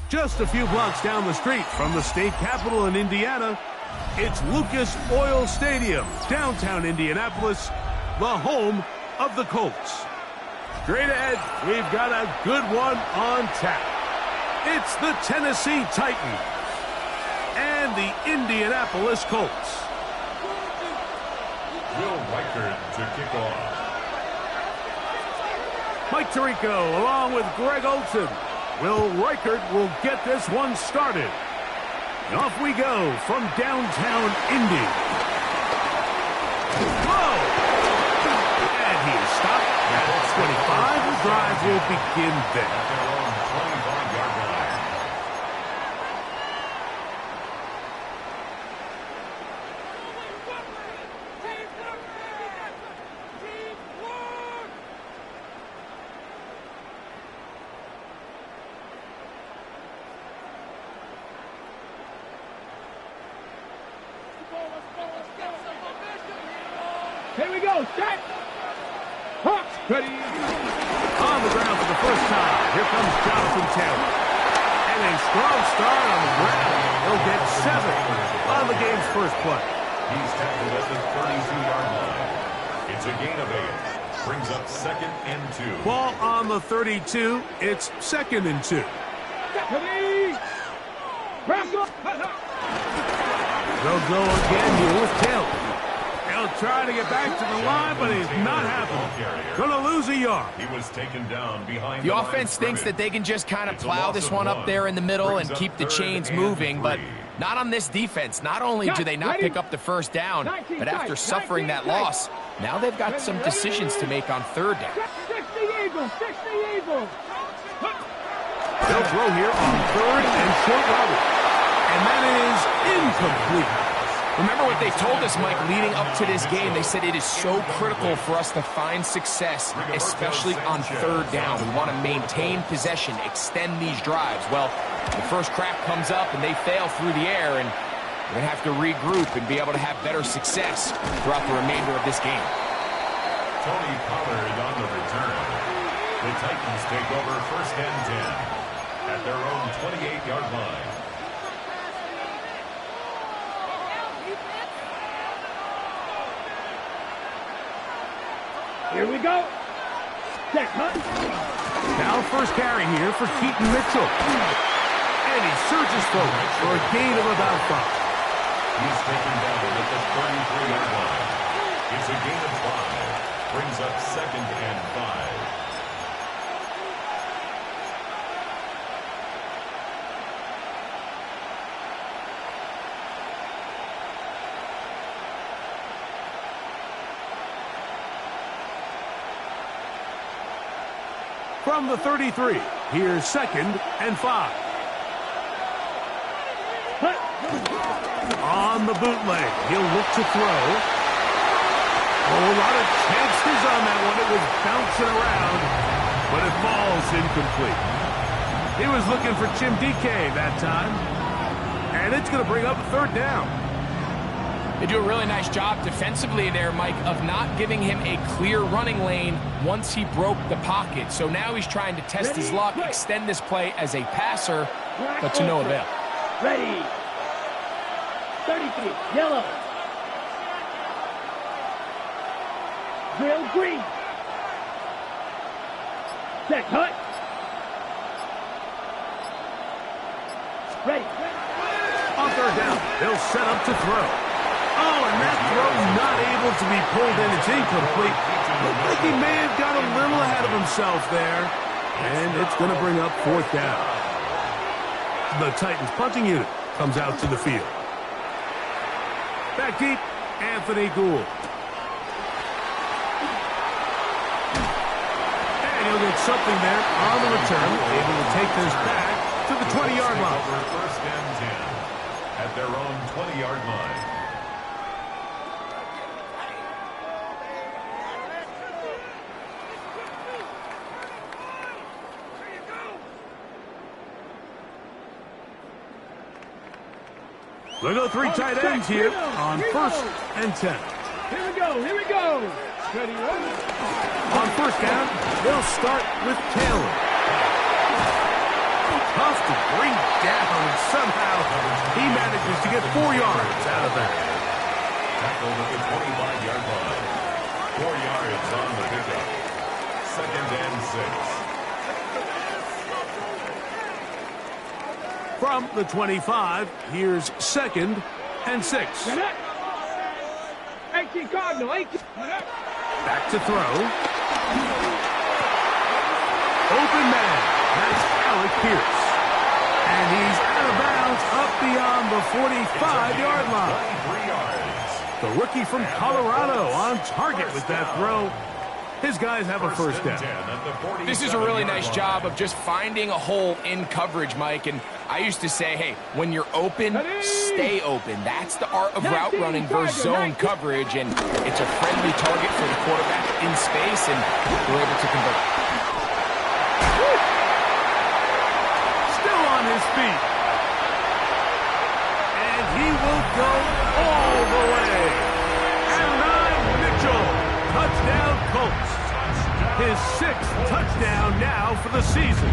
Just a few blocks down the street from the state capitol in Indiana, it's Lucas Oil Stadium, downtown Indianapolis, the home of the Colts. Straight ahead, we've got a good one on tap. It's the Tennessee Titans and the Indianapolis Colts. Will Reichard to kick off. Mike Tirico along with Greg Olson. Will Reichard will get this one started. And off we go from downtown Indy. Whoa! And he is stopped at 25. The drive will begin there. At their own 25-yard line. Here we go, set! Hawks, ready! On the ground for the first time, here comes Jonathan Taylor. And a strong start on the ground. He'll get 7 on the game's first play. He's tackled at the 32-yard line. It's a gain of 8. Brings up 2nd and 2. Ball on the 32. It's 2nd and 2. Ready! Press up! They'll go again here with Taylor. He'll try to get back to the line, but he's not happening. Gonna lose a yard. He was taken down behind the offense thinks that they can just kind of plow this one up there in the middle and keep the chains moving, but not on this defense. Not only do they not pick up the first down, but after suffering that loss, now they've got some decisions to make on third down. 60 Eagles! 60 Eagles! They'll throw here on 3rd and short yardage. And that is incomplete. Remember what they told us, Mike, leading up to this game. They said it is so critical for us to find success, especially on third down. We want to maintain possession, extend these drives. Well, the first crack comes up and they fail through the air, and we're going to have to regroup and be able to have better success throughout the remainder of this game. Tony Pollard on the return. The Titans take over 1st and 10 at their own 28-yard line. Here we go. Check, huh? Now first carry here for Keaton Mitchell. And he surges forward for a gain of about 5. He's taken down at the 33-yard line. It's a gain of 5. Brings up 2nd and 5. From the 33, here's 2nd and 5. On the bootleg, he'll look to throw. A lot of chances on that one. It was bouncing around, but it falls incomplete. He was looking for Jim DK that time, and it's going to bring up 3rd down. They do a really nice job defensively there, Mike, of not giving him a clear running lane once he broke the pocket. So now he's trying to test his luck, extend this play as a passer, but to no avail. Ready. 33, yellow. Drill green. Check, hut. Ready. On 3rd down, they'll set up to throw. Oh, and that throw not able to be pulled in. It's incomplete. Looked like he may have got a little ahead of himself there. And it's going to bring up 4th down. The Titans punting unit comes out to the field. Back deep, Anthony Gould. And he'll get something there on the return. Able to take this back to the 20-yard line. Over 1st and 10 at their own 20-yard line. We'll go 3 tight ends here on 1st and 10. Here we go, here we go. Ready, ready. On 1st down, they'll start with Taylor. Tough to bring somehow he manages to get 4 yards out of that. Tackled at the 25-yard line. 4 yards on the pickup. 2nd and 6. From the 25, here's 2nd and 6. 18 Cardinal, 18. Back to throw. Open man. That's Alec Pierce. And he's out of bounds up beyond the 45-yard line. 23 yards. The rookie from Colorado on target with that throw. His guys have a first down. This is a really nice job of just finding a hole in coverage, Mike. And I used to say, hey, when you're open, stay open. That's the art of route running versus zone coverage. And it's a friendly target for the quarterback in space, and we're able to convert. Still on his feet. And he will go all the way. And Mitchell. Touchdown, Colts. His 6th touchdown now for the season.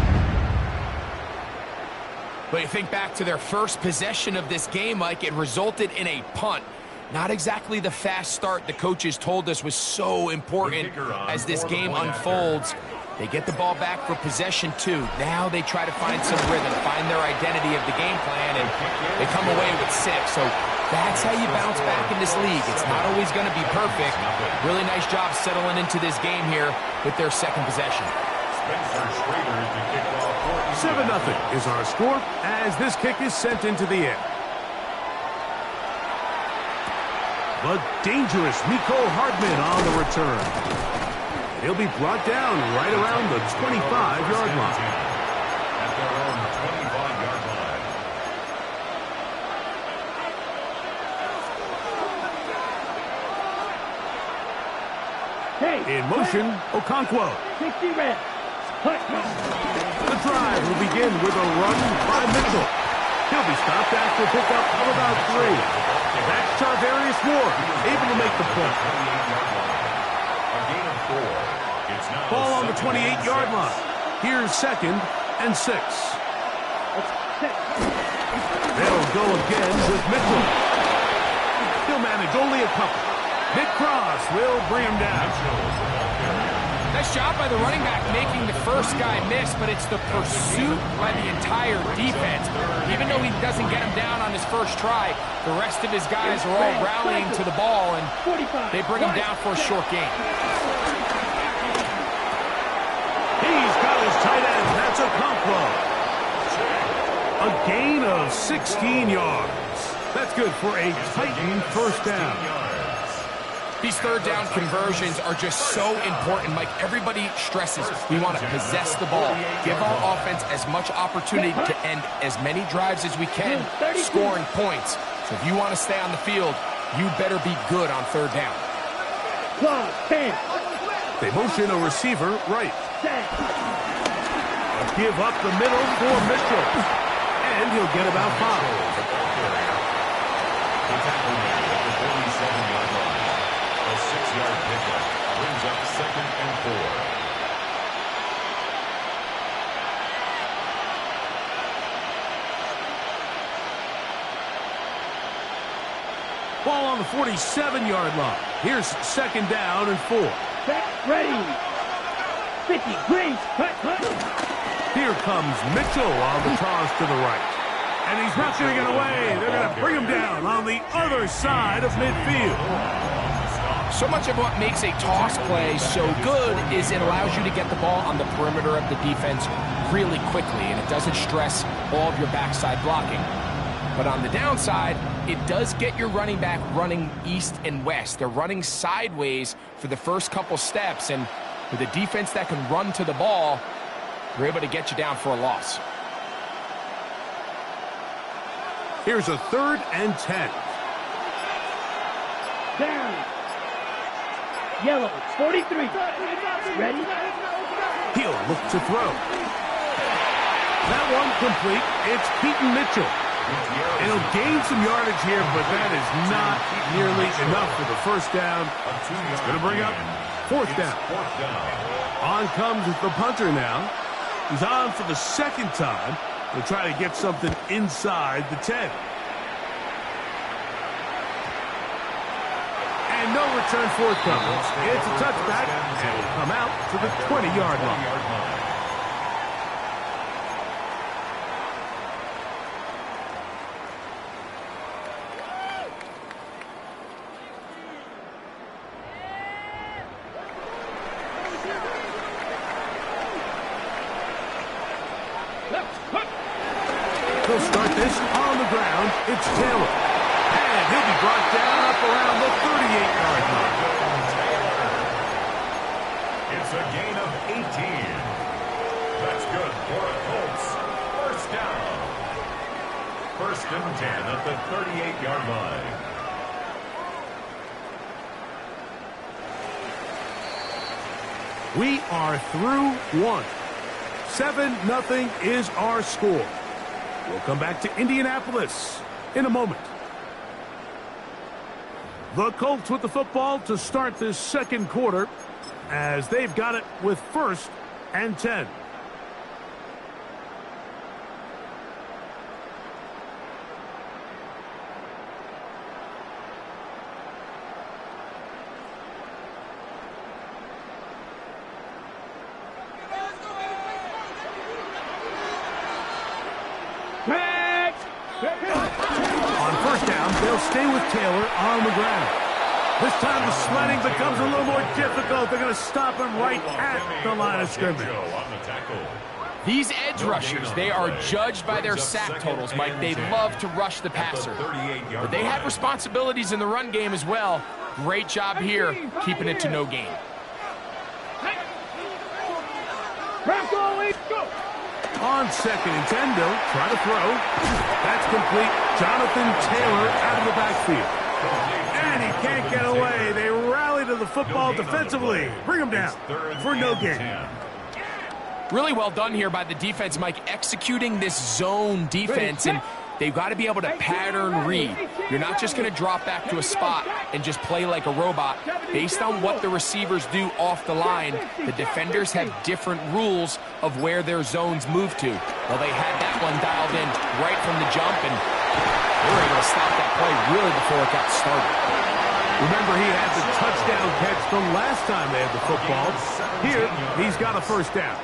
But you think back to their first possession of this game, Mike, it resulted in a punt. Not exactly the fast start the coaches told us was so important as this game unfolds. They get the ball back for possession 2. Now they try to find some rhythm, find their identity of the game plan, and they come away with 6. So that's how you bounce back in this league. It's not always going to be perfect. Really nice job settling into this game here with their 2nd possession. 7-0 is our score as this kick is sent into the air. The dangerous Miko Hardman on the return. He'll be brought down right around the 25-yard line. At their own 25-yard Hey, line. In motion, Okonkwo. 60 reps. The drive will begin with a run by Mitchell. He'll be stopped after a pickup of about 3. That's Charvarius Ward, able to make the play. A gain of 4. It's now Ball on the 28-yard line. Here's 2nd and 6. They'll go again with Mitchell. He'll manage only a couple. Nick Cross will bring him down. Nice job by the running back making the first guy miss, but it's the pursuit by the entire defense. Even though he doesn't get him down on his first try, the rest of his guys are all rallying to the ball, and they bring him down for a short gain. He's got his tight end. That's Okonkwo. A gain of 16 yards. That's good for a Titan first down. These 3rd down conversions are just so important, Mike. Everybody stresses we want to possess the ball, give our offense as much opportunity to end as many drives as we can, scoring points. So if you want to stay on the field, you better be good on 3rd down. They motion a receiver right. Give up the middle for Mitchell. And he'll get about 5. The tackle made at the 47-yard line. A 6-yard pickup brings up 2nd and 4. Ball on the 47-yard line. Here's 2nd down and 4. Ready. 50, Green, cut. Here comes Mitchell on the toss to the right. And he's not going to get away. They're going to bring him down on the other side of midfield. So much of what makes a toss play so good is it allows you to get the ball on the perimeter of the defense really quickly, and it doesn't stress all of your backside blocking. But on the downside, it does get your running back running east and west. They're running sideways for the first couple steps, and with a defense that can run to the ball, they're able to get you down for a loss. Here's a 3rd and 10. Down. Yellow, 43. Ready? He'll look to throw. That one complete. It's Keaton Mitchell. And he'll gain some yardage here, but that is not nearly enough for the first down. It's going to bring up 4th down. On comes the punter now. He's on for the 2nd time. We'll try to get something inside the 10. And no return forthcoming. It's a touchback, and will come out to the 20-yard line. They'll start this on the ground. It's Taylor. And he'll be brought down up around the 38-yard line. It's a gain of 18. That's good for a Colts. First down. First and 10 at the 38-yard line. We are through one. 7-0 is our score. We'll come back to Indianapolis in a moment. The Colts with the football to start this second quarter as they've got it with 1st and 10. On first down, they'll stay with Taylor on the ground. This time the sledding becomes a little more difficult. They're going to stop him right at the line of scrimmage. These edge rushers, they are judged by their sack totals, Mike. They love to rush the passer. But they have responsibilities in the run game as well. Great job here, keeping it to no gain. On 2nd and 10, they'll try to throw. That's complete. Jonathan Taylor out of the backfield. And he can't get away. They rally to the football defensively. Bring him down for no gain. Really well done here by the defense, Mike, executing this zone defense, and they've got to be able to pattern read. You're not just going to drop back to a spot and just play like a robot. Based on what the receivers do off the line, the defenders have different rules of where their zones move to. Well, they had that one dialed in right from the jump, and they were able to stop that play really before it got started. Remember, he had the touchdown catch the last time they had the football. Here, he's got a first down.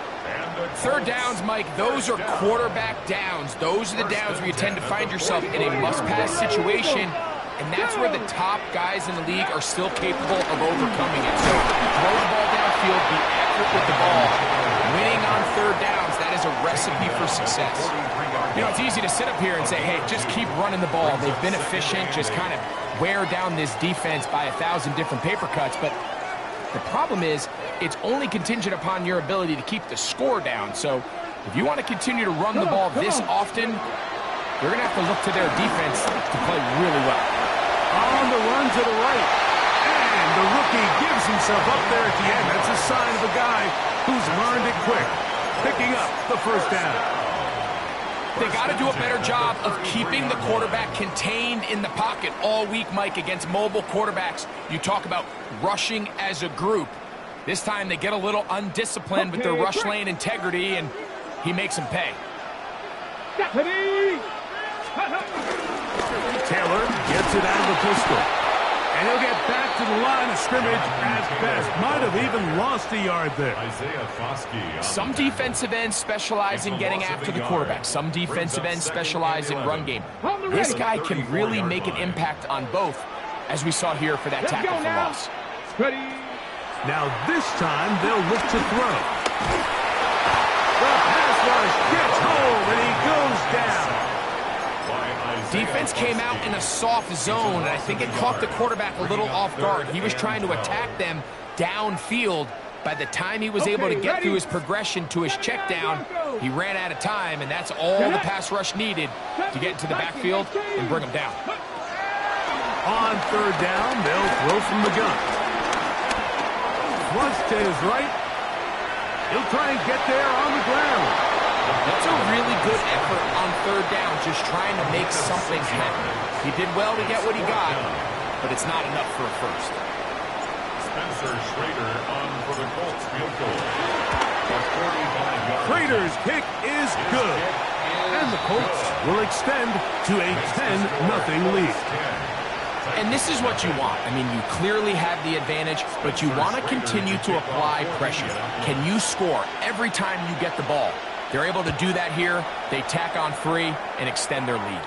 Third downs, Mike, those are quarterback downs. Those are the downs where you tend to find yourself in a must-pass situation, and that's where the top guys in the league are still capable of overcoming it. So throw the ball downfield, be accurate with the ball. Winning on third downs, that is a recipe for success. You know, it's easy to sit up here and say, hey, just keep running the ball. They've been efficient, just kind of wear down this defense by 1,000 different paper cuts, but the problem is it's only contingent upon your ability to keep the score down. So if you want to continue to run the ball this often, you're going to have to look to their defense to play really well. On the run to the right. And the rookie gives himself up there at the end. That's a sign of a guy who's learned it quick. Picking up the first down. They got to do a better job of keeping the quarterback contained in the pocket all week, Mike, against mobile quarterbacks. You talk about rushing as a group. This time they get a little undisciplined with their rush lane integrity, and he makes them pay. Taylor gets it out of the pistol. And he'll get back to the line of scrimmage at best. Might have even lost a yard there. Some defensive ends specialize in getting after the quarterback. Some defensive ends specialize in run game. This guy can really make an impact on both, as we saw here for that tackle for loss. Now this time they'll look to throw. The pass rush gets home and he goes down. Defense came out in a soft zone, and I think it caught the quarterback a little off guard. He was trying to attack them downfield. By the time he was able to get through his progression to his check down, he ran out of time, and that's all the pass rush needed to get into the backfield and bring him down. On third down, they'll throw from the gun. Flush to his right. He'll try and get there on the ground. That's a really good effort on third down, just trying to make something happen. He did well to get what he got, but it's not enough for a first. Spencer Schrader on for the Colts field goal. Schrader's kick is good. And the Colts will extend to a 10-0 lead. And this is what you want. I mean, you clearly have the advantage, but you want to continue to apply pressure. Can you score every time you get the ball? They're able to do that here. They tack on 3 and extend their lead.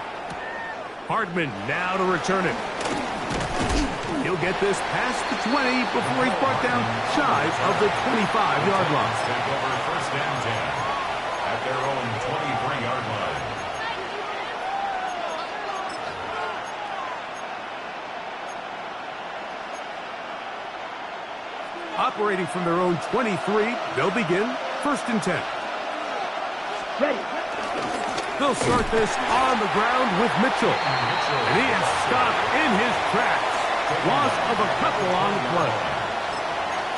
Hardman now to return it. He'll get this past the 20 before he's brought down shy of the 25-yard line. Take over first and 10 at their own 23-yard line. Operating from their own 23, they'll begin first and 10. Ready. They'll start this on the ground with Mitchell. And he is stopped in his tracks. Loss of a couple on the play.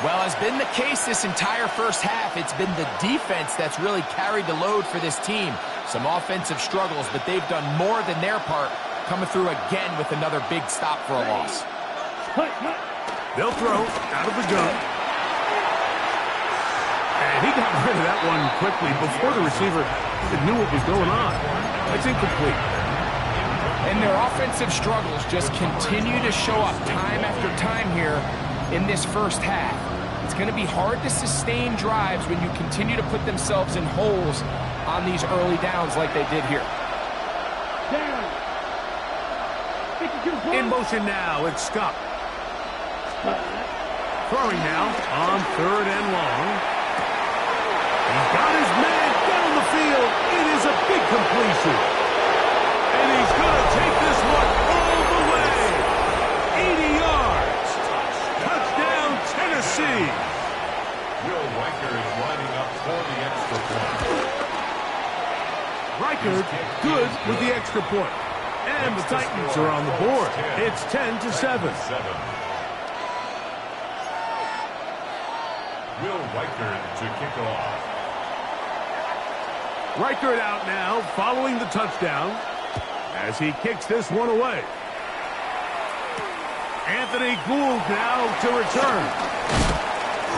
Well, has been the case this entire first half. It's been the defense that's really carried the load for this team. Some offensive struggles, but they've done more than their part, coming through again with another big stop for a loss. They'll throw out of the gun. And he got rid of that one quickly before the receiver knew what was going on. That's incomplete. And their offensive struggles just continue to show up time after time here in this first half. It's going to be hard to sustain drives when you continue to put themselves in holes on these early downs like they did here. Down. In motion now, it's Scott. Throwing now on 3rd and long. He's got his man down the field. It is a big completion. And he's going to take this one all the way. 80 yards. Touchdown, Tennessee. Will Riker is lining up for the extra point. Riker good with the extra point. And the Titans are on the board. It's 10-7. Will Riker to kick off. Riker out now following the touchdown as he kicks this one away. Anthony Gould now to return.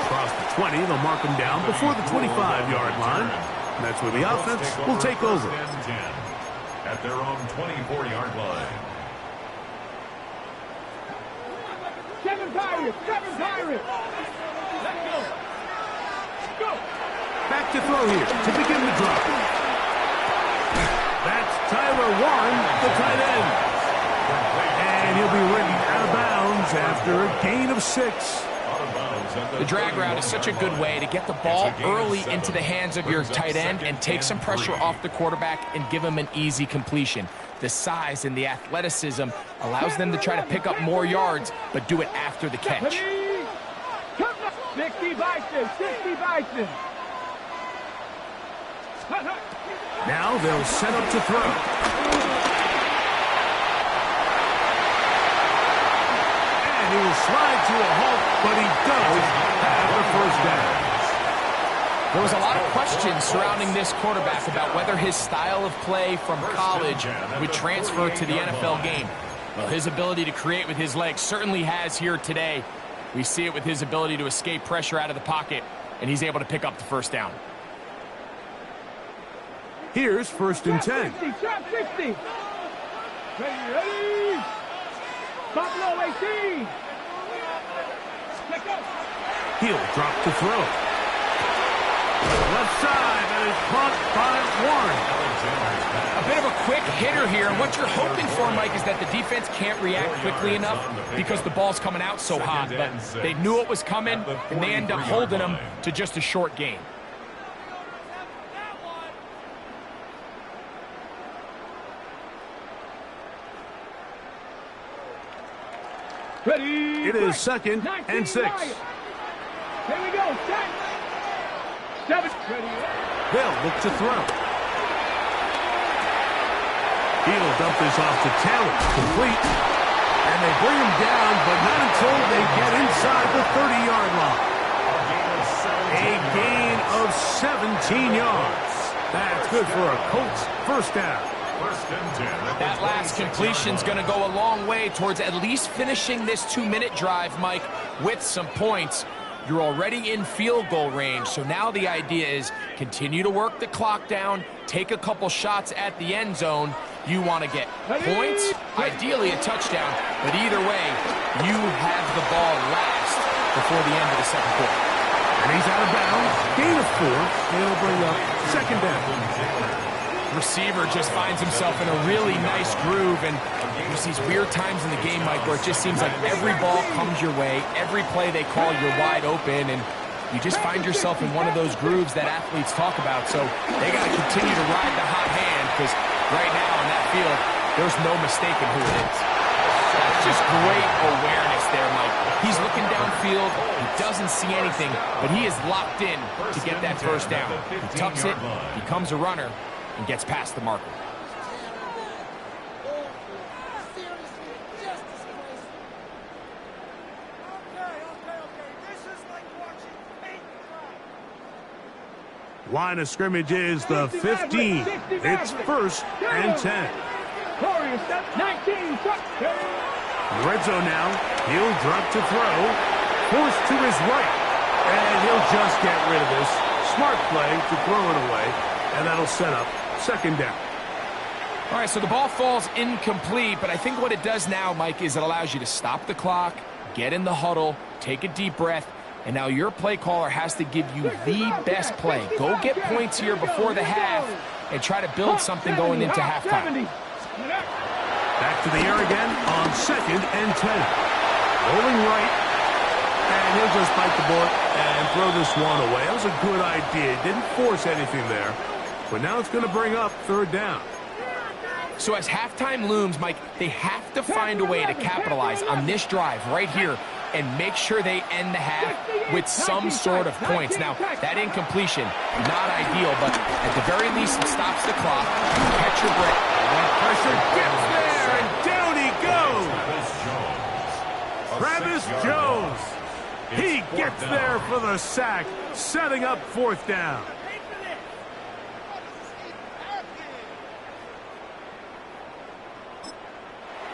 Across the 20, they'll mark him down before the 25-yard line. And that's where the offense will take over. At their own 24-yard line. 7 Pirates! 7 Pirates! Let's go! Go! Back to throw here to begin the drop. That's Tyler Warren, the tight end. And he'll be written out of bounds after a gain of 6. The drag route is such a good way to get the ball early into the hands of your tight end and take some pressure off the quarterback and give him an easy completion. The size and the athleticism allows them to try to pick up more yards, but do it after the catch. 60 Bison! 60 Bison! Now they'll set up to throw. And he will slide to a halt, but he does have the first down. There was a lot of questions surrounding this quarterback about whether his style of play from college would transfer to the NFL game. Well, his ability to create with his legs certainly has here today. We see it with his ability to escape pressure out of the pocket, and he's able to pick up the first down. Here's 1st and 10. 60, trap 60! Ready! Buffalo 18! Let's go! He'll drop to throw. Left side, that is caught by Warren. A bit of a quick hitter here, and what you're hoping for, Mike, is that the defense can't react quickly enough because the ball's coming out so hot. But they knew it was coming, and they end up holding them to just a short gain. Ready! It is 2nd and 6. Here we go, set! 7, ready! They'll look to throw. He'll dump this off to Taylor, complete. And they bring him down, but not until they get inside the 30-yard line. A gain of 17 yards. That's good for a Colts first down. That last completion's going to go a long way towards at least finishing this 2-minute drive, Mike, with some points. You're already in field goal range, so now the idea is continue to work the clock down, take a couple shots at the end zone. You want to get points, ideally a touchdown, but either way, you have the ball last before the end of the second quarter. And he's out of bounds, gain of 4, and it'll bring up second down. Receiver just finds himself in a really nice groove, and there's these weird times in the game, Mike, where it just seems like every ball comes your way, every play they call, you're wide open, and you just find yourself in one of those grooves that athletes talk about. So they got to continue to ride the hot hand, because right now on that field, there's no mistaking who it is. That's just great awareness there, Mike. He's looking downfield. He doesn't see anything, but he is locked in to get that first down. He tucks it, becomes a runner, and gets past the marker. Line of scrimmage is the 15. It's 1st and 10. 19. Red zone now. He'll drop to throw. Forced to his right. And he'll just get rid of this. Smart play to throw it away. And that'll set up second down. All right, so the ball falls incomplete, but I think what it does now, Mike, is it allows you to stop the clock, get in the huddle, take a deep breath, and now your play caller has to give you the best play. Go get points here before the half and try to build something going into halftime. Back to the air again on 2nd and 10. Rolling right. And he'll just bite the bullet and throw this one away. That was a good idea. Didn't force anything there. But now it's going to bring up 3rd down. So as halftime looms, Mike, they have to find a way to capitalize on this drive right here and make sure they end the half with some sort of points. Now, that incompletion, not ideal, but at the very least, it stops the clock. Catch your breath. That pressure gets there, and down he goes. Travis Jones. He gets there for the sack, setting up 4th down.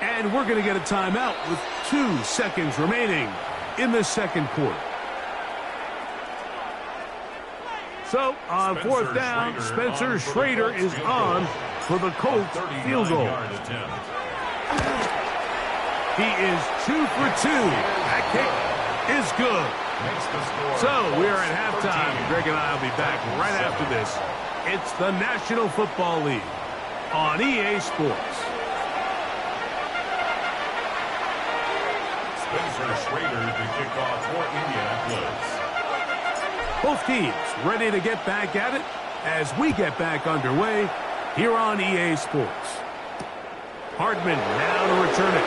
And we're going to get a timeout with 2 seconds remaining in the second quarter. So, on 4th down, Spencer Schrader is on for the Colts field goal. He is 2 for 2. That kick is good. So, we are at halftime. Greg and I will be back right after this. It's the National Football League on EA Sports. Spencer Schrader to kick off for Indianapolis. Both teams ready to get back at it as we get back underway here on EA Sports. Hardman now to return it.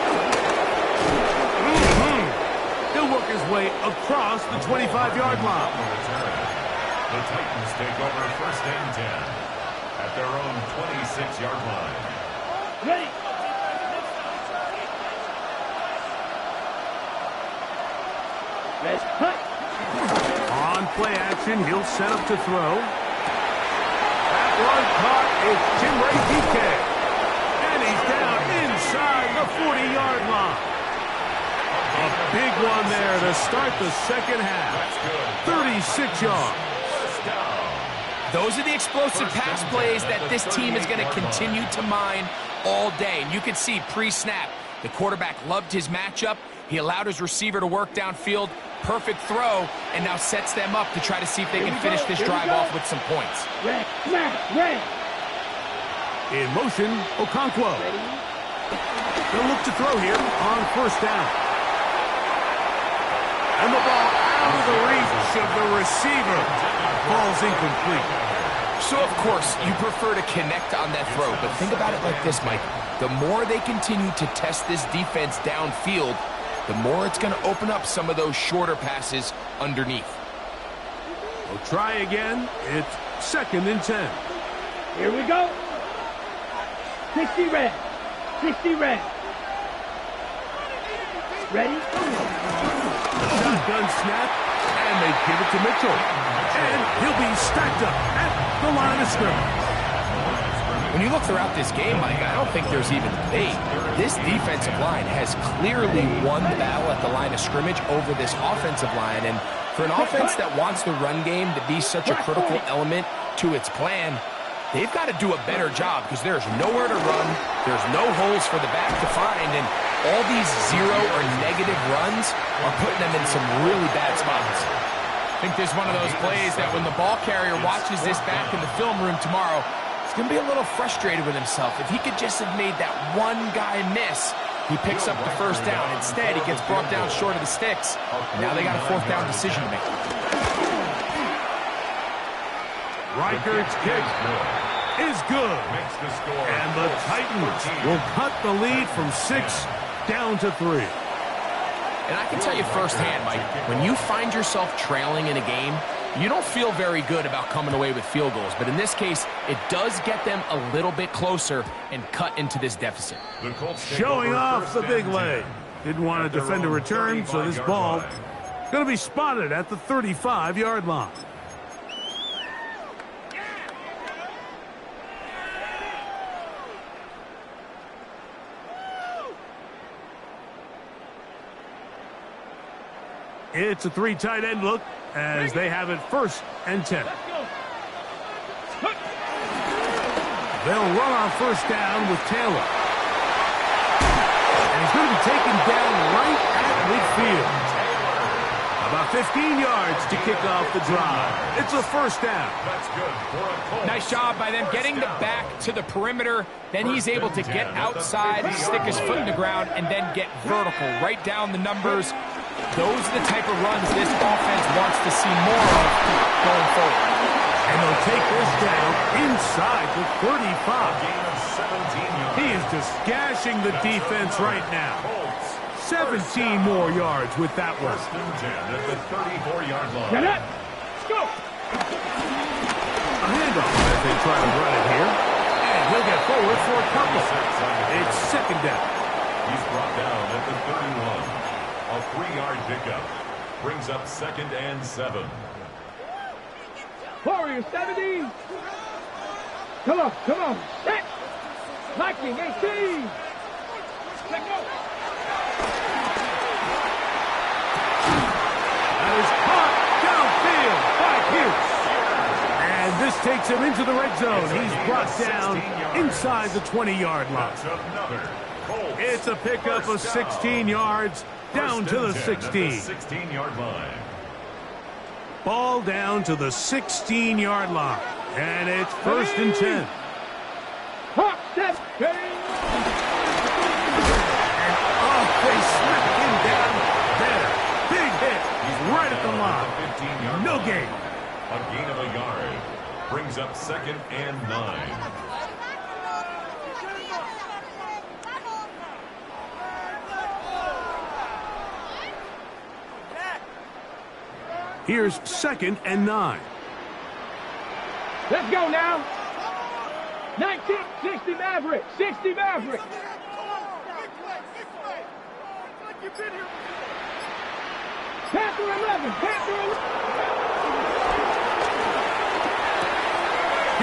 He'll work his way across the 25-yard line. The Titans take over 1st and 10 at their own 26-yard line. Ready. Let's punt. On play action, he'll set up to throw. That one caught is Jimray DK. And he's down inside the 40-yard line. A big one there to start the second half. 36 yards. Those are the explosive pass plays that this team is going to continue to mine all day. And you can see pre-snap, the quarterback loved his matchup. He allowed his receiver to work downfield. Perfect throw, and now sets them up to try to see if they can finish this drive off with some points. Red. In motion, Okonkwo. They'll look to throw here on 1st down. And the ball out of the reach of the receiver. Ball's incomplete. So, of course, you prefer to connect on that throw, but think about it like this, Mike. The more they continue to test this defense downfield, the more it's going to open up some of those shorter passes underneath. We'll try again. It's 2nd and 10. Here we go. 60 red. 60 red. Ready? Shotgun snap, and they give it to Mitchell. And he'll be stacked up at the line of scrimmage. When you look throughout this game, Mike, I don't think there's even debate. This defensive line has clearly won the battle at the line of scrimmage over this offensive line. And for an offense that wants the run game to be such a critical element to its plan, they've got to do a better job because there's nowhere to run, there's no holes for the back to find, and all these zero or negative runs are putting them in some really bad spots. I think there's one of those plays that when the ball carrier watches this back in the film room tomorrow, he's going to be a little frustrated with himself. If he could just have made that one guy miss, he picks up the first down. Instead, he gets brought down short of the sticks, and now they got a fourth down decision to make. Reichard's kick is good. And the Titans will cut the lead from 6 down to 3. And I can tell you firsthand, Mike, when you find yourself trailing in a game, you don't feel very good about coming away with field goals. But in this case, it does get them a little bit closer and cut into this deficit. Showing off the big leg. Didn't want to defend a return, so this ball going to be spotted at the 35-yard line. It's a 3 tight end look as they have it 1st and 10. They'll run on 1st down with Taylor. And he's going to be taken down right at midfield. About 15 yards to kick off the drive. It's a 1st down. Nice job by them getting the back to the perimeter. Then he's able to get outside, stick his foot in the ground, and then get vertical right down the numbers. Those are the type of runs this offense wants to see more of going forward. And they'll take this down inside the 35. He is just gashing the defense right now. 17 more yards with that one. At the 34-yard line. Get it. Let's go. A handoff as they try to run it here. And he'll get forward for a couple. It's 2nd down. He's brought down at the 31. A 3-yard pickup brings up 2nd and 7. Warrior 70. Come on, come on. Set. Viking 18. Let go. That is caught downfield by Pierce. And this takes him into the red zone. He's brought down inside the 20-yard line. It's a pickup of 16 yards. Down to the 16. 16-yard line. Ball down to the 16-yard line. And it's 1st and 10. Hawk step. And off they smack him down there. Big hit. He's right at the line. No gain. A gain of a yard. Brings up 2nd and 9. Here's 2nd and 9. Let's go now. 1960 Maverick. 60 Maverick. Panther 11. Panther 11.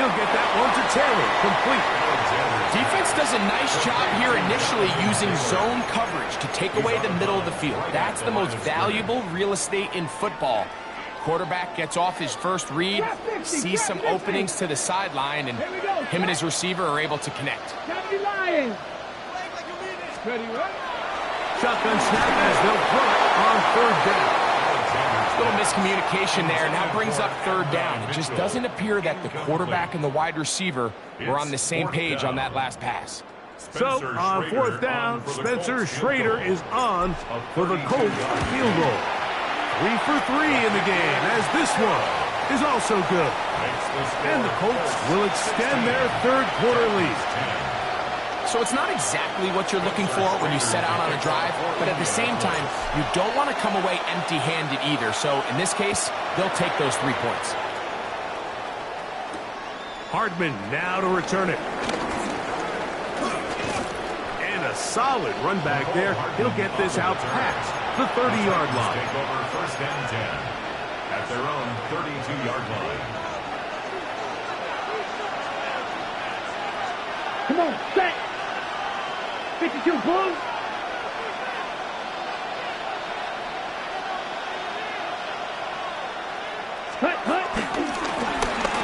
He'll get that one to Taylor. Complete. Defense does a nice job here initially using zone coverage to take away the middle of the field. That's the most valuable real estate in football. Quarterback gets off his first read, sees some openings to the sideline, and him and his receiver are able to connect. Lions. Ready, right? Shotgun snap as they'll throw it on 3rd down. Little miscommunication there, and that brings up 3rd down. It just doesn't appear that the quarterback and the wide receiver were on the same page on that last pass. So, on 4th down, Spencer Schrader is on for the Colts field goal. 3 for 3 in the game, as this one is also good. And the Colts will extend their 3rd quarter lead. So it's not exactly what you're looking for when you set out on a drive, but at the same time, you don't want to come away empty-handed either. So in this case, they'll take those 3 points. Hardman now to return it. And a solid run back there. He'll get this out past the 30-yard line. Take over 1st and 10 at their own 32-yard line. Come on, set. 52 Bulls. Cut.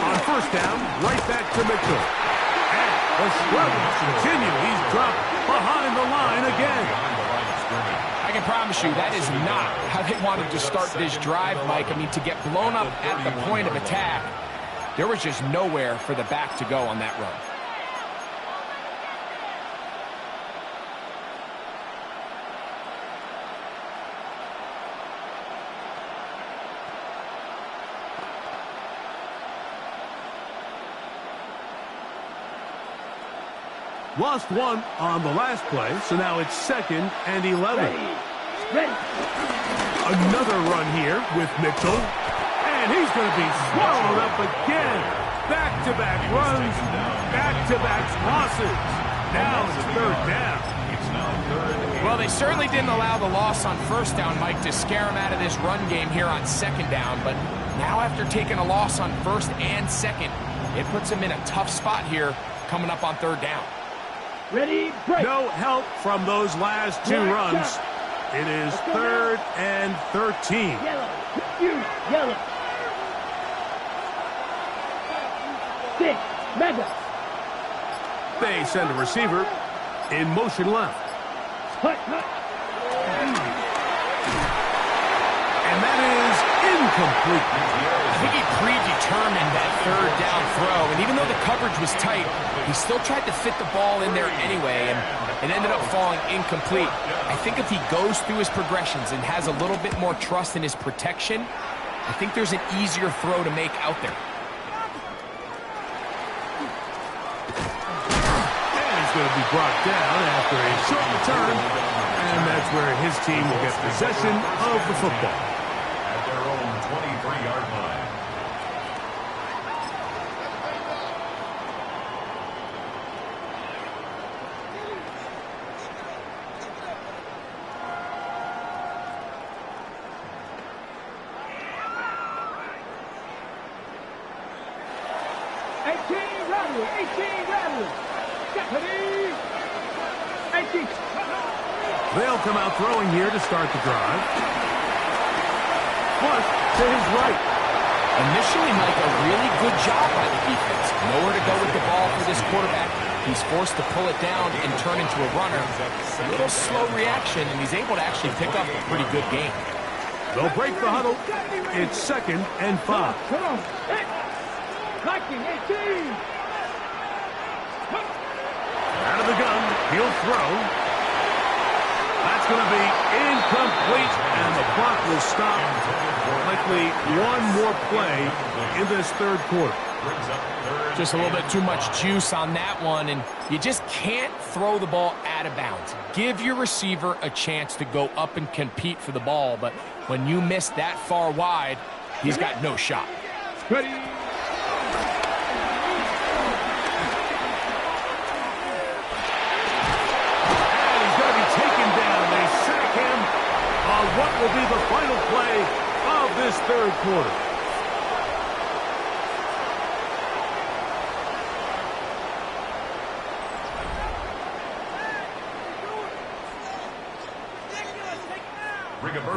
On 1st down, right back to Mitchell. And the struggles continue. He's dropped behind the line again. I can promise you that is not how they wanted to start this drive, Mike. I mean, to get blown up at the point of attack, there was just nowhere for the back to go on that run. Lost one on the last play, so now it's 2nd and 11. Ready. Another run here with Mitchell. And he's going to be swallowed up again. Back-to-back runs, back-to-back losses. Now it's 3rd down. Well, they certainly didn't allow the loss on 1st down, Mike, to scare him out of this run game here on 2nd down. But now after taking a loss on 1st and 2nd, it puts him in a tough spot here coming up on 3rd down. Ready, break. No help from those last 2 runs. It is 3rd and 13. Yellow. You. Yellow. 6. Mega. They send a receiver in motion left. Hut. And that is incomplete. I think he predetermined that 3rd down throw, and even though the coverage was tight, he still tried to fit the ball in there anyway, and it ended up falling incomplete. I think if he goes through his progressions and has a little bit more trust in his protection, I think there's an easier throw to make out there. And he's going to be brought down after a short return, and that's where his team will get possession of the football. At their own 23-yard line. They'll come out throwing here to start the drive. Plus, to his right. Initially, Mike, a really good job by the defense. Nowhere to go with the ball for this quarterback. He's forced to pull it down and turn into a runner. A little slow reaction, and he's able to actually pick up a pretty good game. They'll break the huddle. It's 2nd and 5. Come on. Viking 18. Out of the gun, he'll throw. That's going to be incomplete, and the clock will stop. Likely one more play in this 3rd quarter. Just a little bit too much juice on that one, and you just can't throw the ball out of bounds. Give your receiver a chance to go up and compete for the ball, but when you miss that far wide, he's got no shot. Ready. What will be the final play of this 3rd quarter?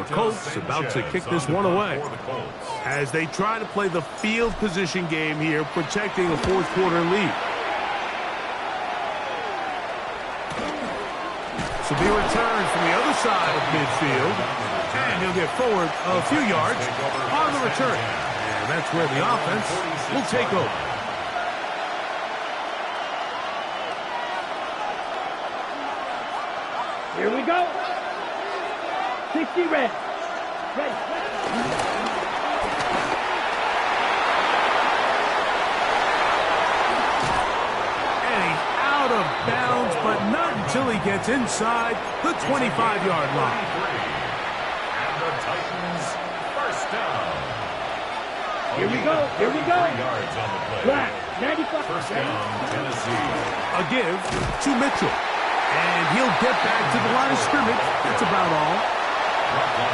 The Colts about to kick this one away as they try to play the field position game here, protecting a 4th quarter lead. This will be returned from the other side of midfield. And he'll get forward a few yards on the return. And that's where the offense will take over. Here we go. 60 red. Ready. And he's out of bounds, but not until he gets inside the 25-yard line. The Titans, 1st down. Here we go. 3 yards on the play. Black, 95. 1st down, Tennessee. A give to Mitchell. And he'll get back to the line of scrimmage. That's about all.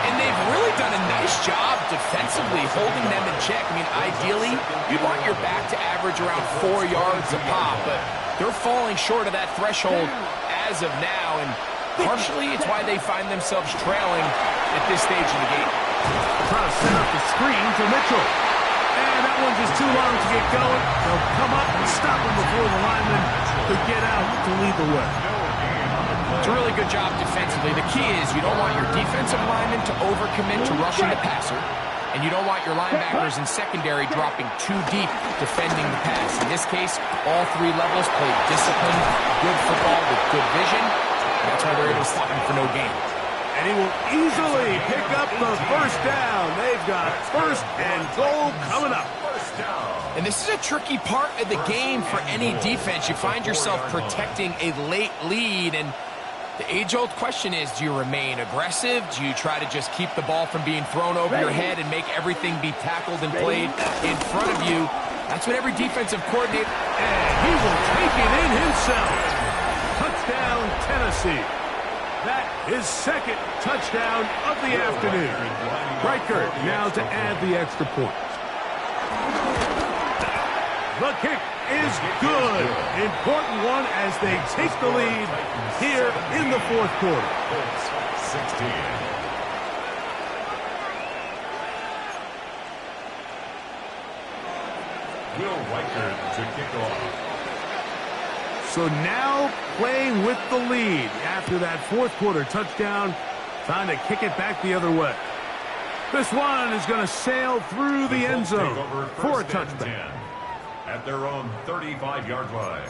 And they've really done a nice job defensively holding them in check. I mean, ideally, you'd want your back to average around 4 yards a pop, but they're falling short of that threshold as of now, and partially it's why they find themselves trailing at this stage of the game. Trying to set up the screen to Mitchell. And that just too long to get going. They'll come up and stop him before the lineman could get out to lead the way. It's a really good job defensively. The key is you don't want your defensive linemen to overcommit to rushing the passer, and you don't want your linebackers in secondary dropping too deep defending the pass. In this case, all three levels played disciplined, good football with good vision. That's why they're able to stop him for no gain. And he will easily pick up the first down. They've got first and goal coming up. And this is a tricky part of the game for any defense. You find yourself protecting a late lead, and the age-old question is, do you remain aggressive? Do you try to just keep the ball from being thrown over your head and make everything be tackled and played in front of you? That's what every defensive coordinator... And he will take it in himself. Touchdown, Tennessee. That is second touchdown of the afternoon. Reichert now to add the extra point. The kick is good. Important one as they take the lead here in the fourth quarter. 16. Will Reichert to kick off. So now playing with the lead after that fourth quarter touchdown, trying to kick it back the other way. This one is going to sail through the end zone for a touchback. At their own 35-yard line.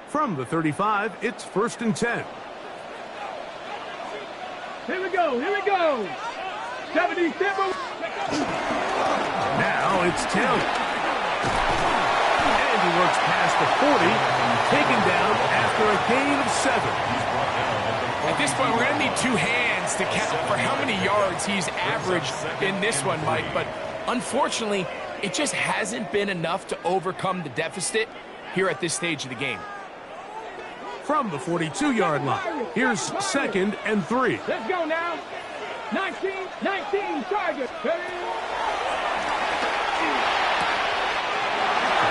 From the 35, it's 1st and 10. Here we go. Here we go. 77. Now it's Taylor. And he works past the 40, taken down after a gain of 7. At this point, we're going to need two hands to count for how many yards he's averaged in this one, Mike. But unfortunately, it just hasn't been enough to overcome the deficit here at this stage of the game. From the 42-yard line, here's 2nd and 3. Let's go now. 19, target.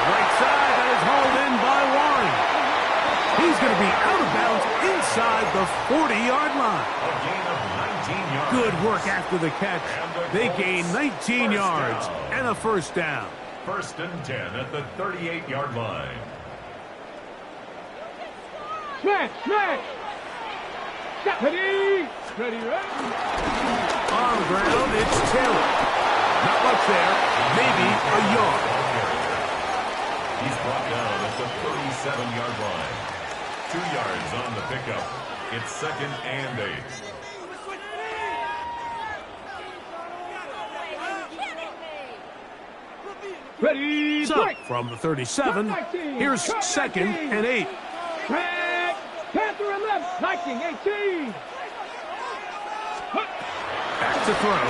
Right side, that is hauled in by Warren. He's going to be out of bounds inside the 40-yard line. A gain of 19 yards. Good work after the catch. They gain 19 yards and a first down. 1st and 10 at the 38-yard line. Smash. Ready. On the ground, it's Taylor. Not much there, maybe a yard. He's brought down at the 37-yard line. 2 yards on the pickup. It's 2nd and 8. Ready. So, from the 37, here's 2nd and 8. Track. Panther and left. 19, 18. Back to throw.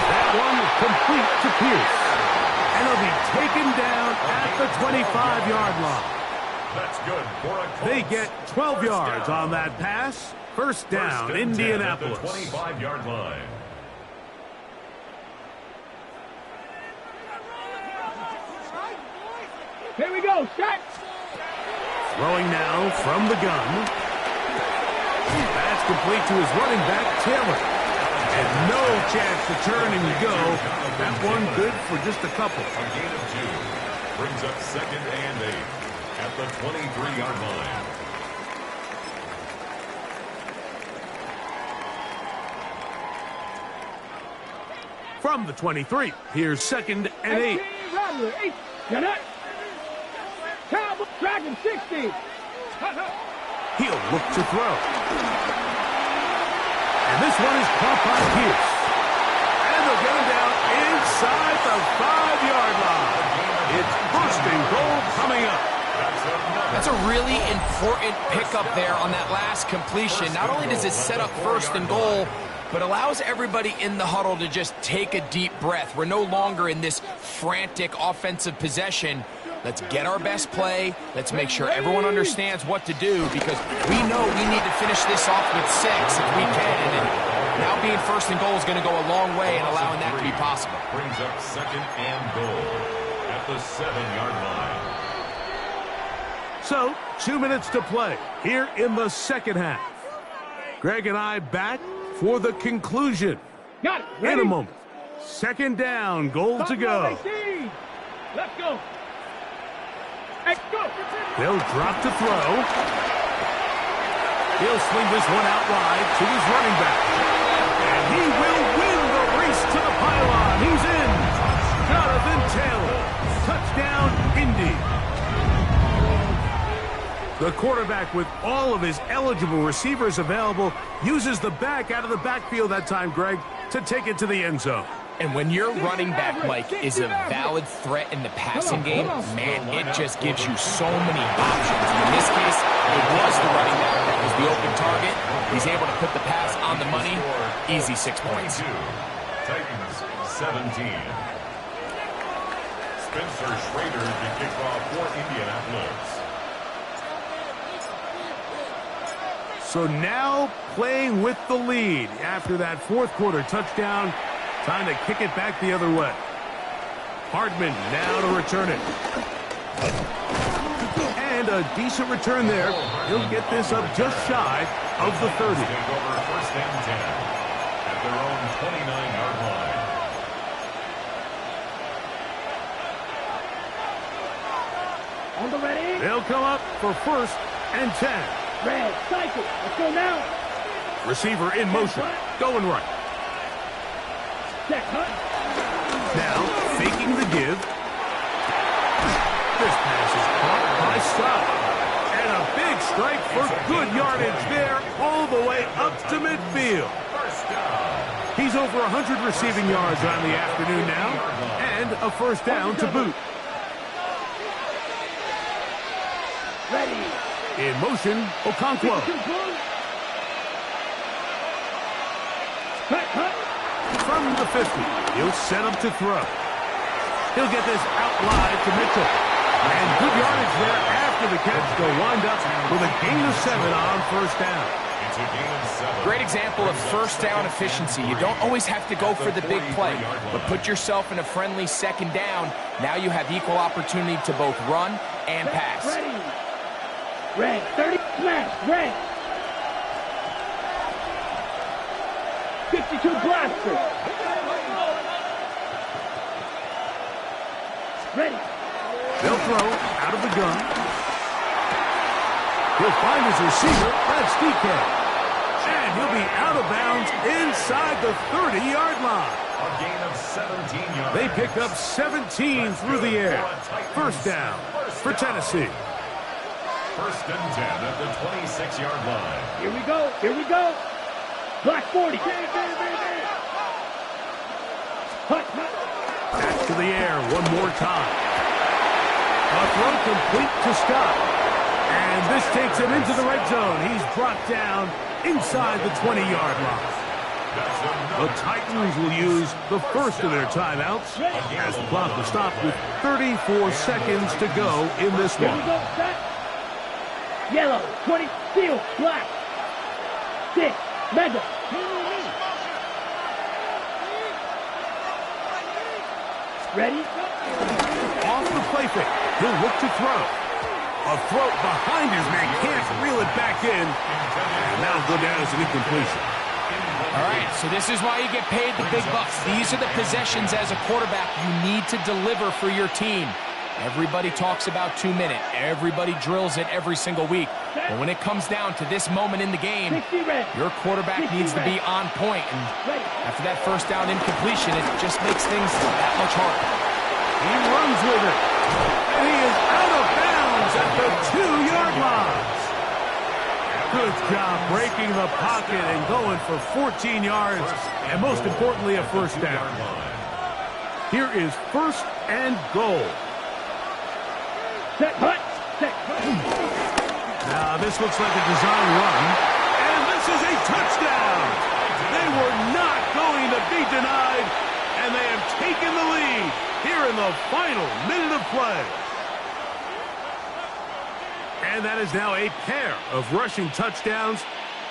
That one complete to Pierce. And he'll be taken down at the 25-yard line. That's good for a Colts. They get 12 yards on that pass. First down, Indianapolis. At the 25-yard line. Here we go. Shot. Throwing now from the gun. That's complete to his running back, Taylor. And no chance to turn and go. That one good for just a couple. A gain of 2. Brings up 2nd and 8 at the 23-yard line. From the 23, here's 2nd and 8. Rattler, 8. You're not. Cowboy Dragon 60. He'll look to throw. And this one is caught by Pierce. And they'll get him down inside the 5-yard line. It's 1st and goal coming up. That's a really important pickup there on that last completion. Not only does it set up 1st and goal, but allows everybody in the huddle to just take a deep breath. We're no longer in this frantic offensive possession. Let's get our best play. Let's make sure everyone understands what to do, because we know we need to finish this off with 6 if we can. And Now being first and goal is going to go a long way in allowing that to be possible. Brings up second and goal at the 7-yard line. So, 2 minutes to play here in the second half. Greg and I back for the conclusion. Got it. Ready? In a moment. Second down, goal to go. Let's go. Let's go. They'll drop to throw. He'll swing this one out wide to his running back. And he will win the race to the pylon. He's in. Jonathan Taylor. Touchdown, Indy. The quarterback, with all of his eligible receivers available, uses the back out of the backfield that time, Greg, to take it to the end zone. And when your running back, Mike, is a valid threat in the passing game, man, it just gives you so many options. In this case, it was the running back that was the open target. He's able to put the pass on the money. Easy 6 points. Titans 17. Spencer Schrader to kick off for Indianapolis. So now playing with the lead after that fourth quarter touchdown. Time to kick it back the other way. Hardman now to return it. And a decent return there. He'll get this up just shy of the 30. Take over first and 10 at their own 29-yard line. On the ready. They'll come up for first and 10. Red, cycle. Let's go now. Receiver in motion. Going right. Check, huh? Now, faking the give. This pass is caught by Scott. And a big strike for good yardage there all the way up to midfield. First down. He's over 100 receiving yards on the afternoon now. And a first down to boot. Ready. In motion, Okonkwo. Cut, cut. From the 50, he'll set up to throw. He'll get this out wide to Mitchell. And good yardage there after the catch. They'll wind up with a gain of 7 on first down. It's a gain of 7. Great example of first down efficiency. You don't always have to go for the big play, but put yourself in a friendly second down. Now you have equal opportunity to both run and pass. Ready. Red, 30, smash, red. 52 blaster. Ready. They'll throw out of the gun. He'll find his receiver. That's DK. And he'll be out of bounds inside the 30-yard line. A gain of 17 yards. They pick up 17 through the air. First down for Tennessee. First and 10 at the 26-yard line. Here we go. Here we go. Black 40. Hut, hut. Back to the air one more time. A throw complete to Scott. And this takes him into the red zone. He's brought down inside the 20-yard line. The Titans will use the first of their timeouts as the clock will stop with 34 seconds to go in this Here we one. go. Set. Yellow, 20, steel, black. 6, mega. Ready? Off the play fake. He'll look to throw. A throw behind his man. Can't reel it back in. And that'll go down as an incompletion. All right, so this is why you get paid the big bucks. These are the possessions as a quarterback you need to deliver for your team. Everybody talks about 2 minutes. Everybody drills it every single week. But when it comes down to this moment in the game, your quarterback needs to be on point. And after that first down incompletion, it just makes things that much harder. He runs with it. And he is out of bounds at the 2-yard line. Good job breaking the pocket and going for 14 yards. And most importantly, a first down. Here is first and goal. Set, hut. Set, hut. Now, this looks like a design run. And this is a touchdown. They were not going to be denied. And they have taken the lead here in the final minute of play. And that is now a pair of rushing touchdowns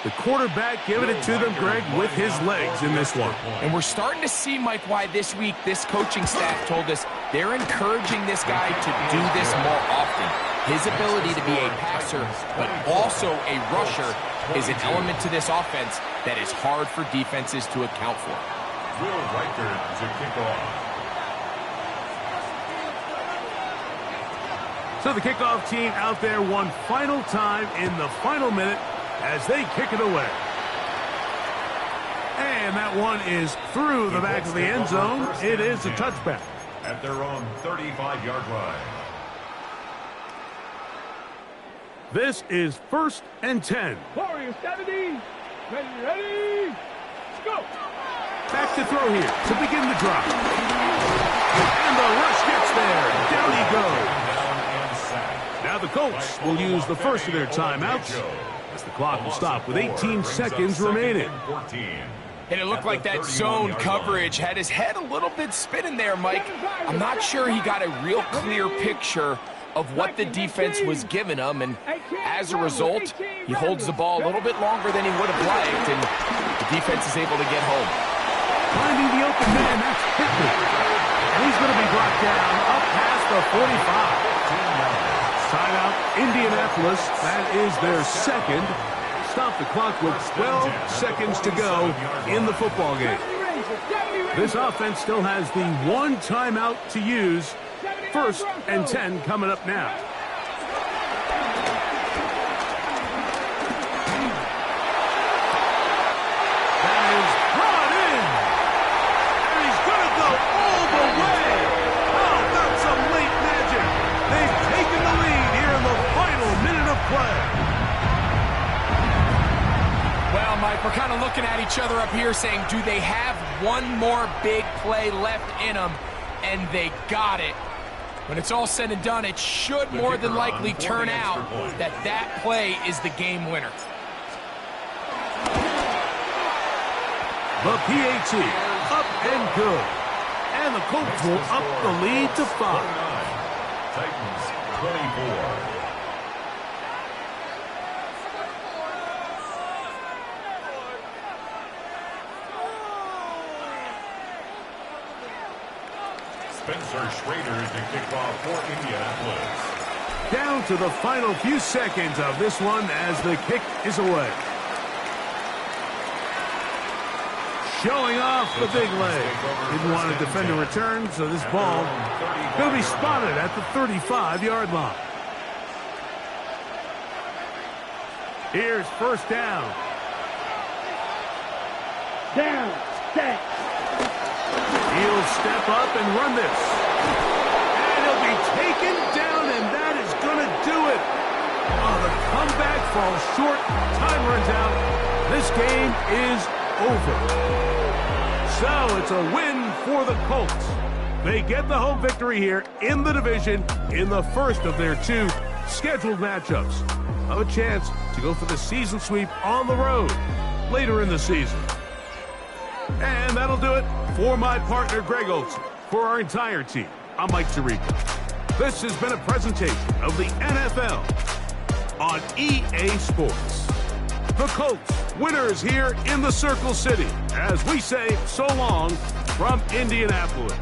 The quarterback giving it to them, Greg, with his legs in this one. And we're starting to see, Mike, why this week this coaching staff told us they're encouraging this guy to do this more often. His ability to be a passer, but also a rusher, is an element to this offense that is hard for defenses to account for. Will Riker to kick off. So the kickoff team out there one final time in the final minute as they kick it away. And that one is through the back of the end zone. It is a touchback. At their own 35-yard line. This is 1st and 10. Warriors 70. Ready. Let's go. Back to throw here to begin the drive. And the rush gets there. Down he goes. Now the Colts will use the first of their timeouts as the clock will stop with 18 seconds remaining. And it looked like that zone coverage had his head a little bit spinning there, Mike. I'm not sure he got a real clear picture of what the defense was giving him, and as a result, he holds the ball a little bit longer than he would have liked, and the defense is able to get home. Finding the open man, that's Pittman. And he's going to be brought down up past the 45. Timeout, Indianapolis. That is their second. Stop the clock with 12 seconds to go in the football game. This offense still has the one timeout to use. 1st and 10 coming up now. That is brought in. And he's going to go all the way. How about some late magic? They've taken the lead here in the final minute of play. Well, Mike, we're kind of looking at each other up here saying, do they have one more big play left in them? And they got it. When it's all said and done, it should more than likely turn out that that play is the game winner. The PAT up and good. And the Colts will up the lead to 5. Titans 24. Spencer Schrader to kick off for Indianapolis. Down to the final few seconds of this one as the kick is away. Showing off the big leg. Didn't want to defend a return, so this ball going to be spotted at the 35-yard line. Here's 1st down. Down. Set. He'll step up and run this. And he'll be taken down, and that is going to do it. Oh, the comeback falls short. Time runs out. This game is over. So it's a win for the Colts. They get the home victory here in the division in the first of their 2 scheduled matchups. Have a chance to go for the season sweep on the road later in the season. And that'll do it for my partner, Greg Olson. For our entire team, I'm Mike Tirico. This has been a presentation of the NFL on EA Sports. The Colts, winners here in the Circle City, as we say so long from Indianapolis.